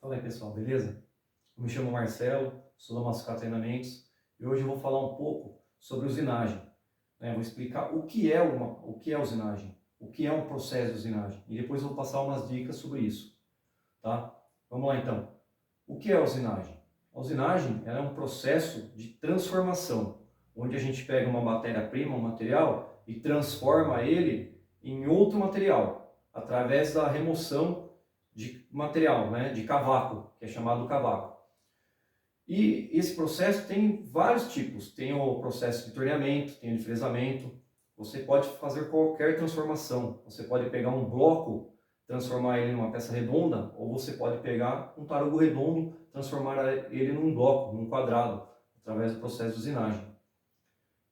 Fala aí pessoal, beleza? Eu me chamo Marcelo, sou da Mascar Treinamentos e hoje eu vou falar um pouco sobre usinagem. Vou explicar o que é usinagem, o que é um processo de usinagem e depois eu vou passar umas dicas sobre isso. Tá? Vamos lá então. O que é usinagem? A usinagem ela é um processo de transformação, onde a gente pega uma matéria-prima, um material, e transforma ele em outro material, através da remoção de material, de cavaco, que é chamado cavaco. E esse processo tem vários tipos. Tem o processo de torneamento, tem o de fresamento. Você pode fazer qualquer transformação. Você pode pegar um bloco, transformar ele numa peça redonda, ou você pode pegar um tarugo redondo, transformar ele num bloco, num quadrado, através do processo de usinagem.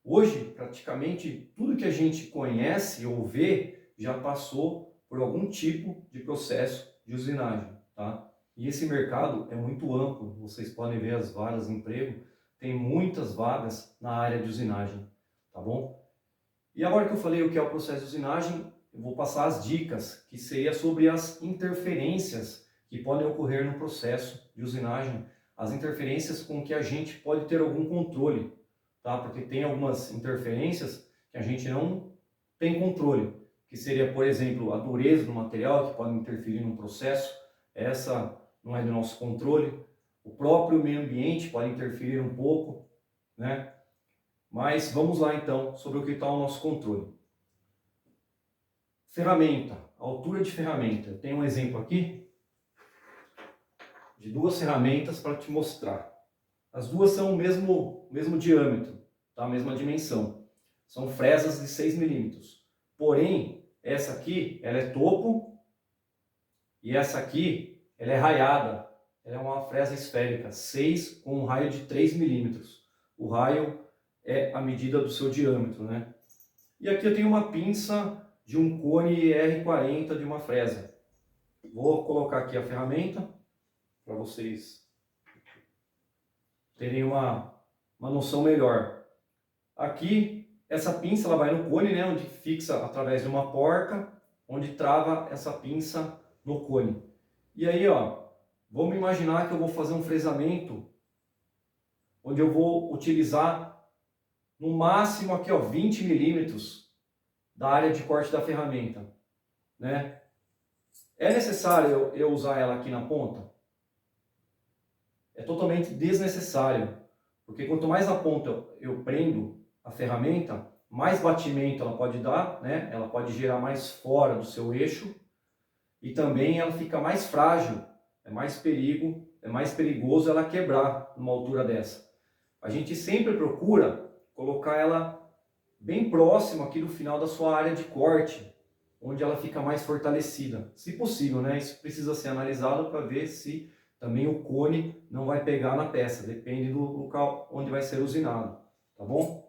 Hoje, praticamente tudo que a gente conhece ou vê já passou por algum tipo de processo de usinagem, tá? E esse mercado é muito amplo, vocês podem ver as vagas de emprego, tem muitas vagas na área de usinagem, tá bom? E agora que eu falei o que é o processo de usinagem, eu vou passar as dicas, que seria sobre as interferências que podem ocorrer no processo de usinagem, as interferências com que a gente pode ter algum controle, tá? Porque tem algumas interferências que a gente não tem controle, que seria, por exemplo, a dureza do material, que pode interferir no processo, essa não é do nosso controle. O próprio meio ambiente pode interferir um pouco, né? Mas vamos lá então sobre o que está ao nosso controle. Ferramenta, altura de ferramenta. Eu tenho um exemplo aqui de duas ferramentas para te mostrar. As duas são o mesmo diâmetro, tá? A mesma dimensão. São fresas de 6 milímetros. Porém, essa aqui ela é topo e essa aqui ela é raiada. Ela é uma fresa esférica, 6 com um raio de 3 milímetros. O raio é a medida do seu diâmetro, né? E aqui eu tenho uma pinça de um cone R40 de uma fresa. Vou colocar aqui a ferramenta para vocês terem uma noção melhor. Aqui, essa pinça ela vai no cone, onde fixa através de uma porca, onde trava essa pinça no cone. E aí, vamos imaginar que eu vou fazer um fresamento, onde eu vou utilizar no máximo aqui, 20 milímetros da área de corte da ferramenta, né? É necessário eu usar ela aqui na ponta? É totalmente desnecessário, porque quanto mais na ponta eu prendo a ferramenta, mais batimento ela pode dar, né? Ela pode girar mais fora do seu eixo e também ela fica mais frágil, é mais perigoso ela quebrar numa altura dessa. A gente sempre procura colocar ela bem próximo aqui do final da sua área de corte, onde ela fica mais fortalecida, se possível, né? Isso precisa ser analisado para ver se também o cone não vai pegar na peça, depende do local onde vai ser usinado, tá bom?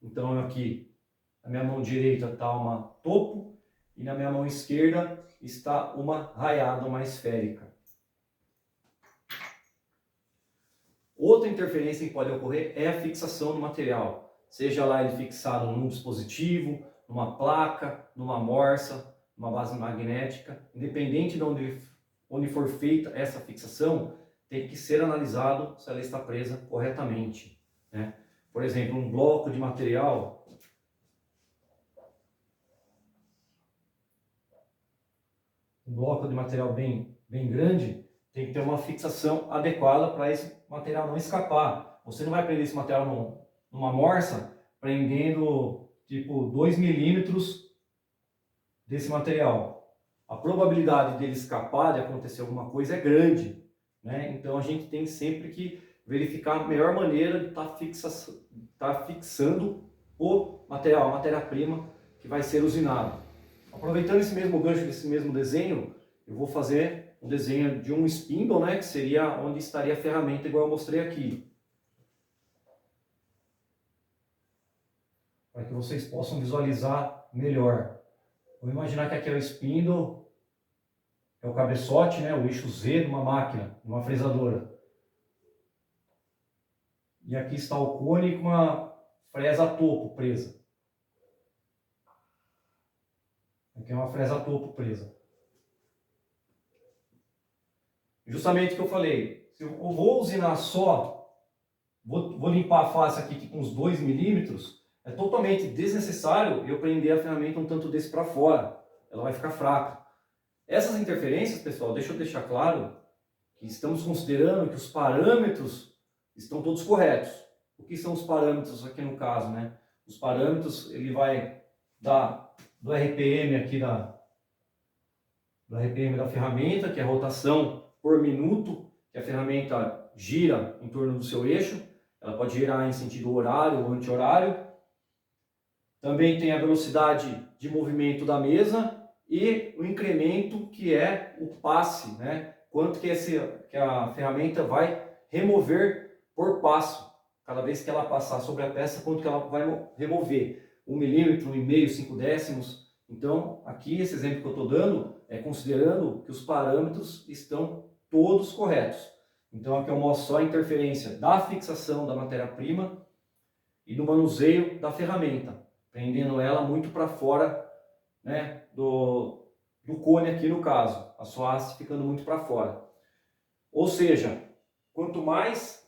Então aqui, na minha mão direita está uma topo e na minha mão esquerda está uma raiada, uma esférica. Outra interferência que pode ocorrer é a fixação do material, seja lá ele fixado num dispositivo, numa placa, numa morsa, numa base magnética, independente de onde for feita essa fixação, tem que ser analisado se ela está presa corretamente, né? Por exemplo, um bloco de material, bem grande, tem que ter uma fixação adequada para esse material não escapar. Você não vai prender esse material numa morsa prendendo tipo 2 milímetros desse material. A probabilidade dele escapar, de acontecer alguma coisa é grande, né? Então a gente tem sempre que verificar a melhor maneira de estar fixando o material, a matéria-prima que vai ser usinado. Aproveitando esse mesmo gancho desse mesmo desenho, eu vou fazer um desenho de um spindle, né, que seria onde estaria a ferramenta igual eu mostrei aqui. Para que vocês possam visualizar melhor. Vamos imaginar que aqui é o spindle, é o cabeçote, né, o eixo Z de uma máquina, de uma fresadora. E aqui está o cone com uma fresa a topo presa. Aqui é uma fresa a topo presa. Justamente o que eu falei, se eu vou usinar só, vou limpar a face aqui com uns 2 milímetros, é totalmente desnecessário eu prender a ferramenta um tanto desse para fora, ela vai ficar fraca. Essas interferências, pessoal, deixa eu deixar claro que estamos considerando que os parâmetros estão todos corretos. O que são os parâmetros aqui no caso, né? Os parâmetros, ele vai do RPM aqui do RPM da ferramenta, que é a rotação por minuto, que a ferramenta gira em torno do seu eixo. Ela pode girar em sentido horário ou anti-horário. Também tem a velocidade de movimento da mesa e o incremento, que é o passe, né? Quanto que a ferramenta vai remover por passo. Cada vez que ela passar sobre a peça, quanto que ela vai remover. 1 milímetro, 1,5, 5 décimos. Então, aqui esse exemplo que eu estou dando é considerando que os parâmetros estão todos corretos. Então, aqui eu mostro só a interferência da fixação da matéria-prima e do manuseio da ferramenta, prendendo ela muito para fora, né, do cone aqui no caso, a sua haste ficando muito para fora. Ou seja, quanto mais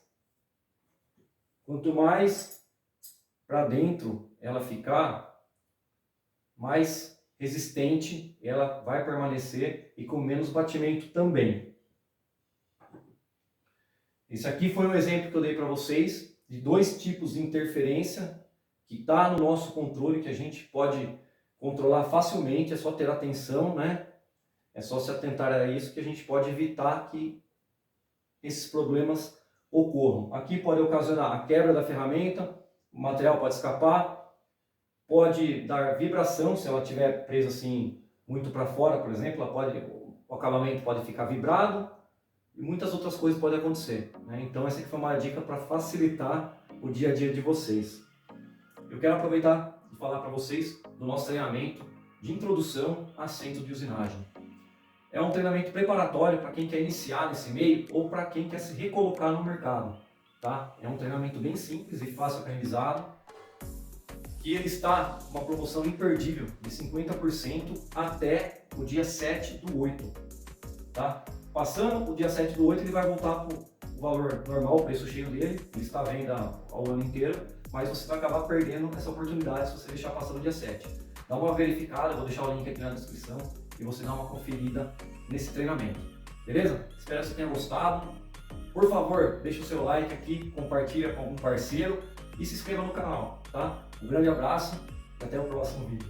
para dentro ela ficar, mais resistente ela vai permanecer e com menos batimento também. Esse aqui foi um exemplo que eu dei para vocês de 2 tipos de interferência que está no nosso controle, que a gente pode controlar facilmente, é só ter atenção, né? É só se atentar a isso que a gente pode evitar que esses problemas ocorram. Aqui pode ocasionar a quebra da ferramenta, o material pode escapar, pode dar vibração se ela estiver presa assim muito para fora, por exemplo, o acabamento pode ficar vibrado e muitas outras coisas podem acontecer, né? Então essa aqui foi uma dica para facilitar o dia a dia de vocês. Eu quero aproveitar e falar para vocês do nosso treinamento de introdução a centro de usinagem. É um treinamento preparatório para quem quer iniciar nesse meio ou para quem quer se recolocar no mercado, tá? É um treinamento bem simples e fácil aprendizado, que ele está com uma promoção imperdível de 50% até o dia 7/8, tá? Passando o dia 7/8 ele vai voltar para o valor normal, o preço cheio dele, ele está à venda ao ano inteiro, mas você vai acabar perdendo essa oportunidade se você deixar passar no dia 7. Dá uma verificada, eu vou deixar o link aqui na descrição e você dá uma conferida nesse treinamento, beleza? Espero que você tenha gostado. Por favor, deixa o seu like aqui, compartilha com algum parceiro e se inscreva no canal, tá? Um grande abraço e até o próximo vídeo.